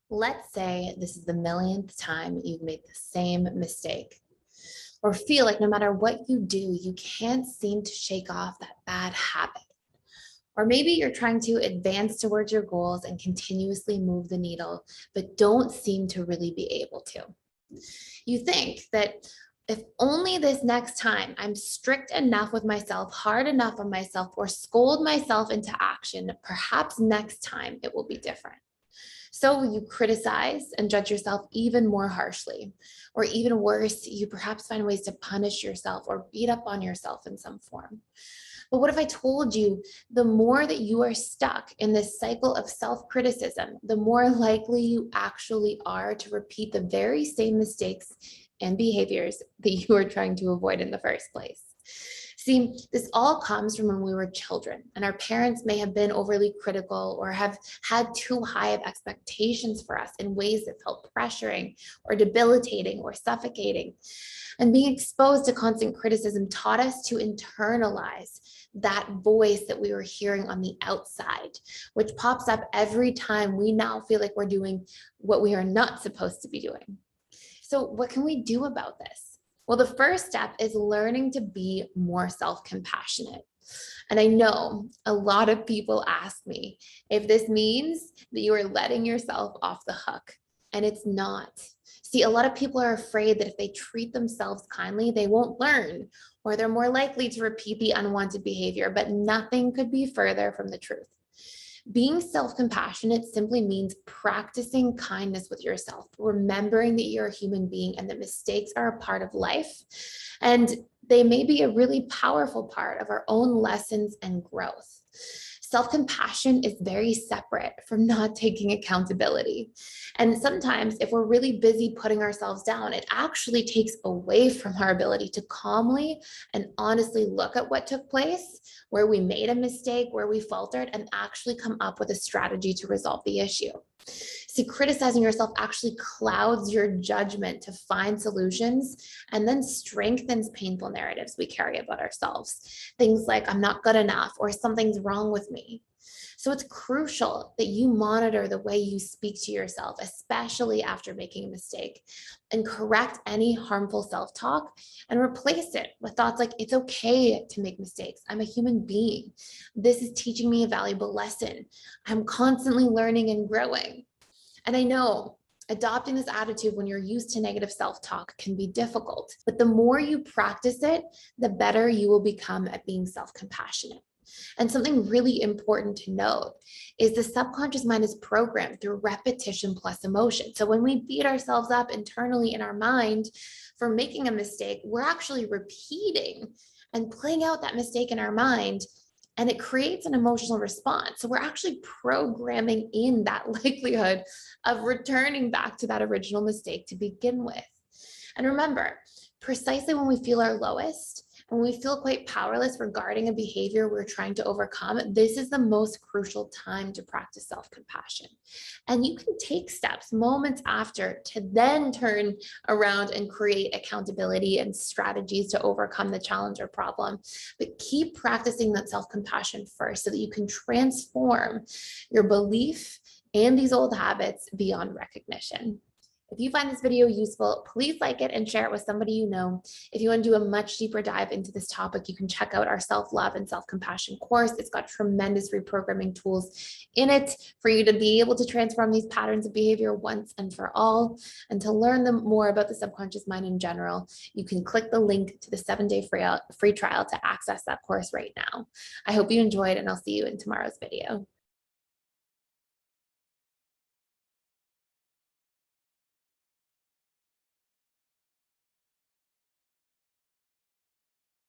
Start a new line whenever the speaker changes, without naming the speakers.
Let's say this is the millionth time you've made the same mistake, or feel like no matter what you do, you can't seem to shake off that bad habit. Or maybe you're trying to advance towards your goals and continuously move the needle, but don't seem to really be able to. You think that if only this next time I'm strict enough with myself, hard enough on myself, or scold myself into action, perhaps next time it will be different. So you criticize and judge yourself even more harshly. Or even worse, you perhaps find ways to punish yourself or beat up on yourself in some form. But what if I told you the more that you are stuck in this cycle of self-criticism, the more likely you actually are to repeat the very same mistakes and behaviors that you are trying to avoid in the first place? See, this all comes from when we were children, and our parents may have been overly critical or have had too high of expectations for us in ways that felt pressuring or debilitating or suffocating. And being exposed to constant criticism taught us to internalize that voice that we were hearing on the outside, which pops up every time we now feel like we're doing what we are not supposed to be doing. So, what can we do about this? Well, the first step is learning to be more self-compassionate. And I know a lot of people ask me if this means that you are letting yourself off the hook, and it's not. See, a lot of people are afraid that if they treat themselves kindly, they won't learn, or they're more likely to repeat the unwanted behavior, but nothing could be further from the truth. Being self-compassionate simply means practicing kindness with yourself, remembering that you're a human being and that mistakes are a part of life. And they may be a really powerful part of our own lessons and growth. Self-compassion is very separate from not taking accountability. And sometimes if we're really busy putting ourselves down, it actually takes away from our ability to calmly and honestly look at what took place, where we made a mistake, where we faltered, and actually come up with a strategy to resolve the issue. See, criticizing yourself actually clouds your judgment to find solutions and then strengthens painful narratives we carry about ourselves. Things like, I'm not good enough, or something's wrong with me. So it's crucial that you monitor the way you speak to yourself, especially after making a mistake, and correct any harmful self-talk and replace it with thoughts like, it's okay to make mistakes. I'm a human being. This is teaching me a valuable lesson. I'm constantly learning and growing. And I know adopting this attitude when you're used to negative self-talk can be difficult, but the more you practice it, the better you will become at being self-compassionate. And something really important to note is the subconscious mind is programmed through repetition plus emotion. So when we beat ourselves up internally in our mind for making a mistake, we're actually repeating and playing out that mistake in our mind, and it creates an emotional response. So we're actually programming in that likelihood of returning back to that original mistake to begin with. And remember, precisely when we feel our lowest, when we feel quite powerless regarding a behavior we're trying to overcome, this is the most crucial time to practice self-compassion. And you can take steps moments after to then turn around and create accountability and strategies to overcome the challenge or problem. But keep practicing that self-compassion first so that you can transform your belief and these old habits beyond recognition. If you find this video useful, please like it and share it with somebody you know. If you want to do a much deeper dive into this topic, you can check out our self-love and self-compassion course. It's got tremendous reprogramming tools in it for you to be able to transform these patterns of behavior once and for all. And to learn more about the subconscious mind in general, you can click the link to the 7-day free trial to access that course right now. I hope you enjoyed, and I'll see you in tomorrow's video.